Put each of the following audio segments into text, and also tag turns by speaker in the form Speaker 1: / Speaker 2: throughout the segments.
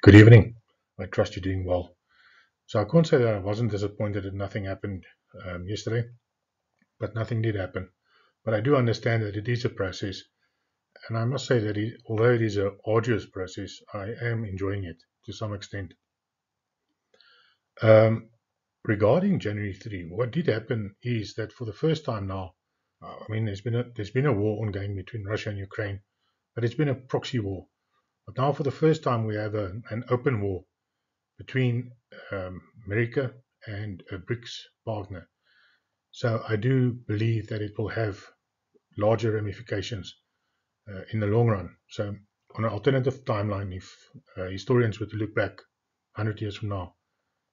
Speaker 1: Good evening. I trust you're doing well. So I can't say that I wasn't disappointed that nothing happened yesterday, but nothing did happen. But I do understand that it is a process, and I must say that although it is an arduous process, I am enjoying it to some extent. Um, Regarding January 3, what did happen is that for the first time now, I mean, there's been a war ongoing between Russia and Ukraine, but it's been a proxy war. But now, for the first time, we have an open war between America and a BRICS partner. So I do believe that it will have larger ramifications in the long run. So on an alternative timeline, if historians were to look back 100 years from now,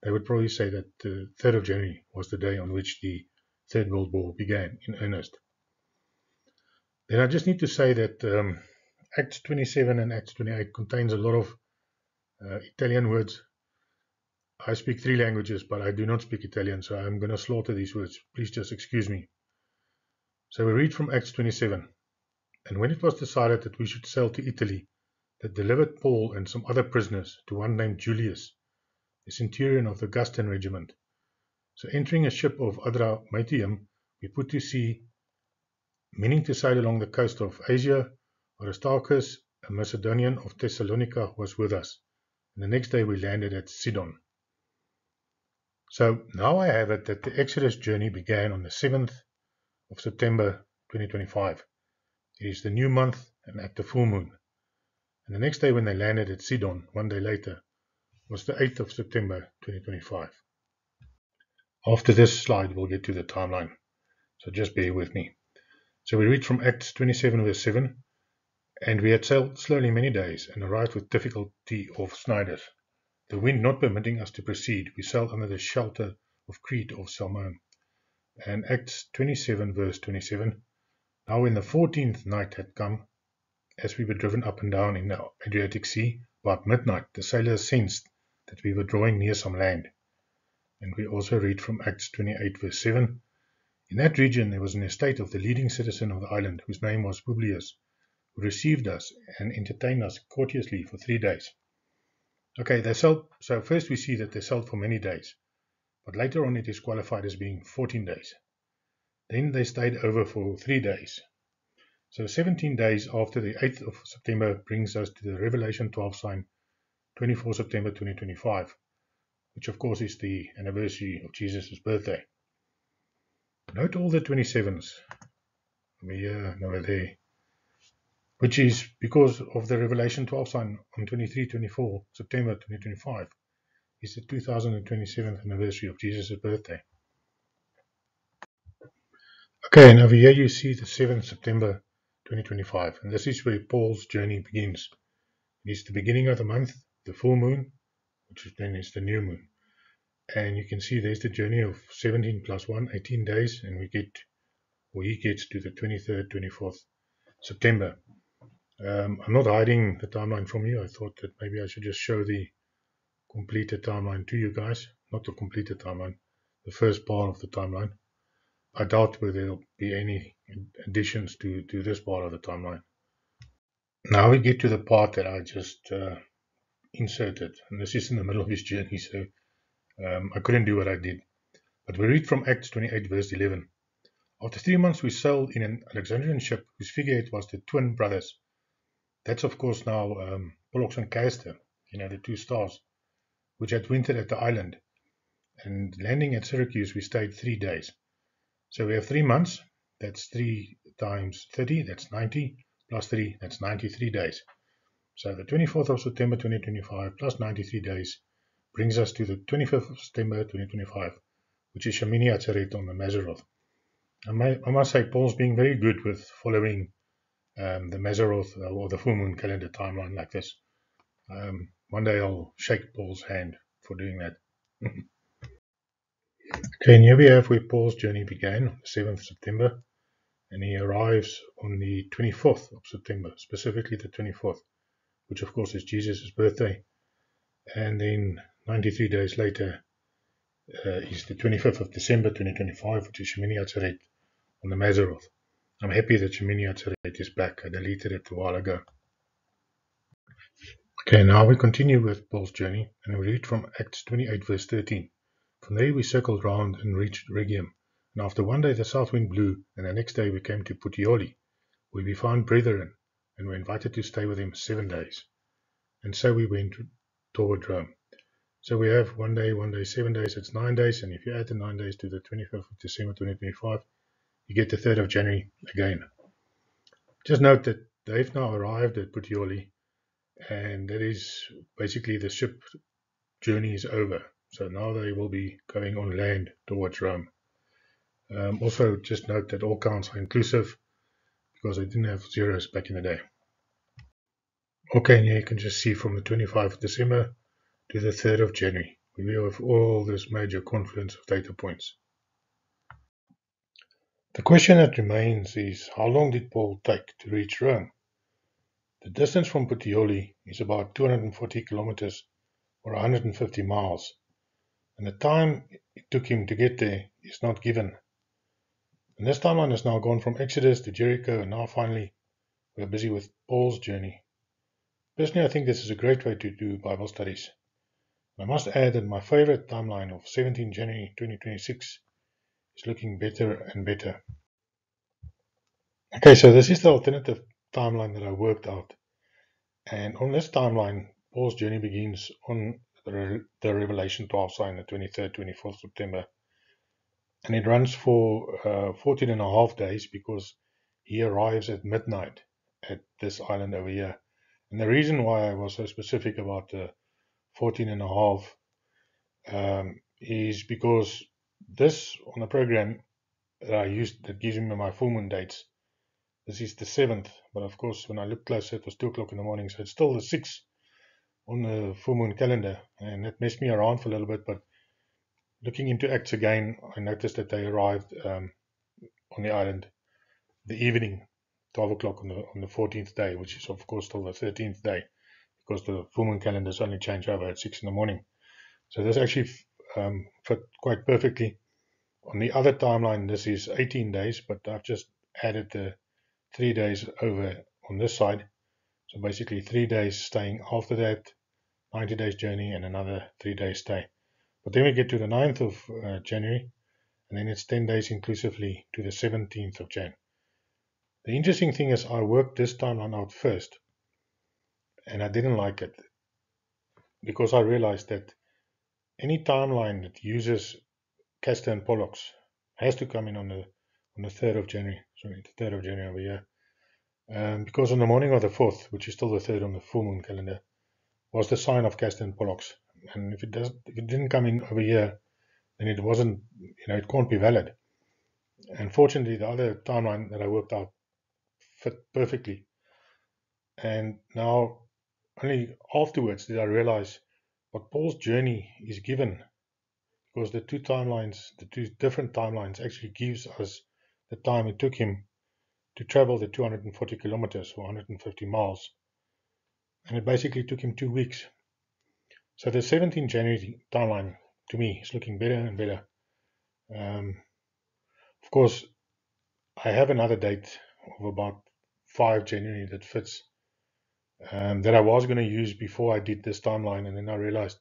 Speaker 1: they would probably say that the 3rd of January was the day on which the Third World War began in earnest. Then I just need to say that Acts 27 and Acts 28 contains a lot of Italian words. I speak 3 languages, but I do not speak Italian, so I'm going to slaughter these words. Please just excuse me. So we read from Acts 27. And when it was decided that we should sail to Italy, they delivered Paul and some other prisoners to one named Julius, a centurion of the Augustan regiment. So entering a ship of Adramyttium, we put to sea, meaning to sail along the coast of Asia. Aristarchus, a Macedonian of Thessalonica, was with us. And the next day we landed at Sidon. So now I have it that the Exodus journey began on the 7th of September 2025. It is the new month and at the full moon. And the next day when they landed at Sidon, one day later, was the 8th of September 2025. After this slide, we'll get to the timeline. So just bear with me. So we read from Acts 27 verse 7. And we had sailed slowly many days and arrived with difficulty off Snidus. The wind not permitting us to proceed, we sailed under the shelter of Crete of Salmon. And Acts 27 verse 27. Now when the 14th night had come, as we were driven up and down in the Adriatic Sea, about midnight the sailors sensed that we were drawing near some land. And we also read from Acts 28 verse 7. In that region there was an estate of the leading citizen of the island, whose name was Publius, who received us and entertained us courteously for 3 days. Okay, they sailed. So first we see that they sailed for many days, but later on it is qualified as being 14 days. Then they stayed over for 3 days. So 17 days after the 8th of September brings us to the Revelation 12 sign, 24 September 2025, which of course is the anniversary of Jesus' birthday. Note all the 27s, over here, over there, which is because of the Revelation 12 sign on 23-24 September 2025 is the 2027th anniversary of Jesus' birthday. Okay, and over here you see the 7th September 2025, and this is where Paul's journey begins. It is the beginning of the month, the full moon, which then is the new moon. And you can see there's the journey of 17 plus 1, 18 days, and he gets to the 23rd, 24th September. I'm not hiding the timeline from you. I thought that maybe I should just show the completed timeline to you guys. Not the completed timeline, the first part of the timeline. I doubt whether there'll be any additions to this part of the timeline. Now we get to the part that I just inserted, and this is in the middle of his journey, so I couldn't do what I did. But we read from Acts 28 verse 11. After 3 months we sailed in an Alexandrian ship whose figurehead was the twin brothers. That's of course now Pollux and Castor, the 2 stars, which had wintered at the island. And landing at Syracuse we stayed 3 days. So we have 3 months, that's 3 times 30, that's 90, plus 3, that's 93 days. So the 24th of September 2025 plus 93 days brings us to the 25th of September 2025, which is Shemini Atzeret on the Mazzaroth. I must say Paul's being very good with following the Mazzaroth or the full moon calendar timeline like this. One day I'll shake Paul's hand for doing that. Okay, and here we have where Paul's journey began on the 7th September, and he arrives on the 24th of September, specifically the 24th, which of course is Jesus' birthday. And then 93 days later is the 25th of December 2025, which is Shemini Atzeret on the Mazzaroth. I'm happy that Shemini Atzeret is back. I deleted it a while ago. Okay, now we continue with Paul's journey, and we read from Acts 28 verse 13. From there we circled round and reached Rhegium, and after one day the south wind blew, and the next day we came to Puteoli, where we found brethren, and were invited to stay with him 7 days. And so we went toward Rome. So we have 1 day, 7 days, it's 9 days, and if you add the 9 days to the 25th of December 2025, you get the 3rd of January again. Just note that they've now arrived at Puteoli, and that is basically the ship journey is over. So now they will be going on land towards Rome. Also, just note that all counts are inclusive because they didn't have zeros back in the day. Okay, and here you can just see from the 25th of December to the 3rd of January. We have all this major confluence of data points. The question that remains is, how long did Paul take to reach Rome? The distance from Puteoli is about 240 kilometers or 150 miles, and the time it took him to get there is not given. And this timeline has now gone from Exodus to Jericho, and now finally we are busy with Paul's journey. Personally, I think this is a great way to do Bible studies. I must add that my favorite timeline of 17 January 2026 is looking better and better. Okay, so this is the alternative timeline that I worked out. And on this timeline, Paul's journey begins on the Revelation 12 sign, the 23rd, 24th September. And it runs for 14 and a half days because he arrives at midnight at this island over here. And the reason why I was so specific about the 14 and a half is because this on the program that I used that gives me my full moon dates, this is the 7th, but of course when I looked closer it was 2 o'clock in the morning, so it's still the 6th on the full moon calendar, and it messed me around for a little bit, but looking into Acts again, I noticed that they arrived on the island the evening, 12 o'clock on the 14th day, which is of course still the 13th day, because the full moon calendars only change over at 6 in the morning. So this actually fit quite perfectly. On the other timeline, this is 18 days, but I've just added the 3 days over on this side. So basically 3 days staying after that, 90 days journey, and another 3 days stay. But then we get to the 9th of January, and then it's 10 days inclusively to the 17th of Jan. The interesting thing is I worked this timeline out first, and I didn't like it, because I realized that any timeline that uses Castor and Pollux has to come in on the 3rd of January. Sorry, the 3rd of January over here. Because on the morning of the 4th, which is still the 3rd on the full moon calendar, was the sign of Castor and Pollux. And if it didn't come in over here, then it wasn't, it can't be valid. And fortunately, the other timeline that I worked out fit perfectly. And now, only afterwards did I realize what Paul's journey is given, because the two different timelines actually gives us the time it took him to travel the 240 kilometers or 150 miles. And it basically took him 2 weeks. So the 17th January timeline, to me, is looking better and better. Of course, I have another date of about 5 January that fits, that I was going to use before I did this timeline, and then I realized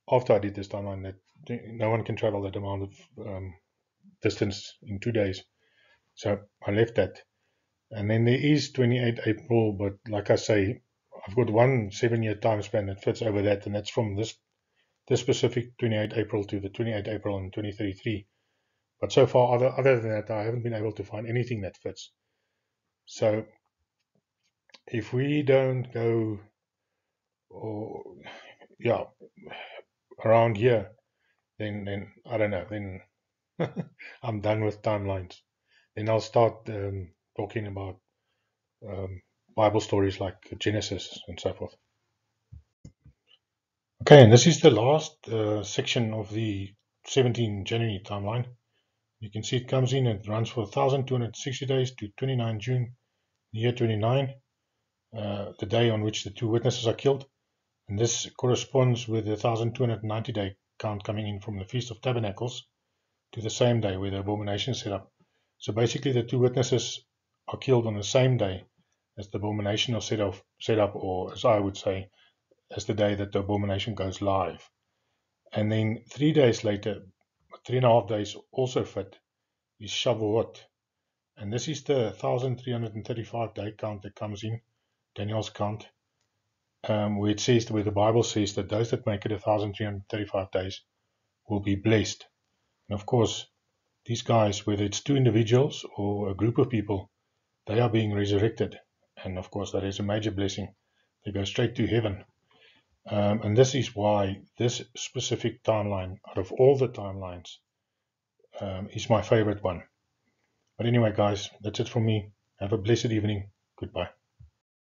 Speaker 1: after I did this timeline that no one can travel that amount of distance in 2 days. So I left that. And then there is 28 April, but like I say, I've got one 7-year time span that fits over that, and that's from this specific 28 April to the 28 April in 2033. But so far, other than that, I haven't been able to find anything that fits. So if we don't go, around here, then I don't know. Then I'm done with timelines. Then I'll start talking about Bible stories like Genesis and so forth. Okay, and this is the last section of the 17 January timeline. You can see it comes in and runs for 1,260 days to 29 June, the year 29, the day on which the 2 witnesses are killed. And this corresponds with the 1,290 day count coming in from the Feast of Tabernacles to the same day where the abomination is set up. So basically the 2 witnesses are killed on the same day as the abomination is set up, or as I would say, as the day that the abomination goes live. And then 3 days later, 3.5 days also fit, is Shavuot. And this is the 1335 day count that comes in, Daniel's count, where it says, where the Bible says that those that make it 1335 days will be blessed. And of course, these guys, whether it's 2 individuals or a group of people, they are being resurrected. And of course, that is a major blessing. They go straight to heaven. And this is why this specific timeline, out of all the timelines, is my favorite one. But anyway, guys, that's it from me. Have a blessed evening. Goodbye.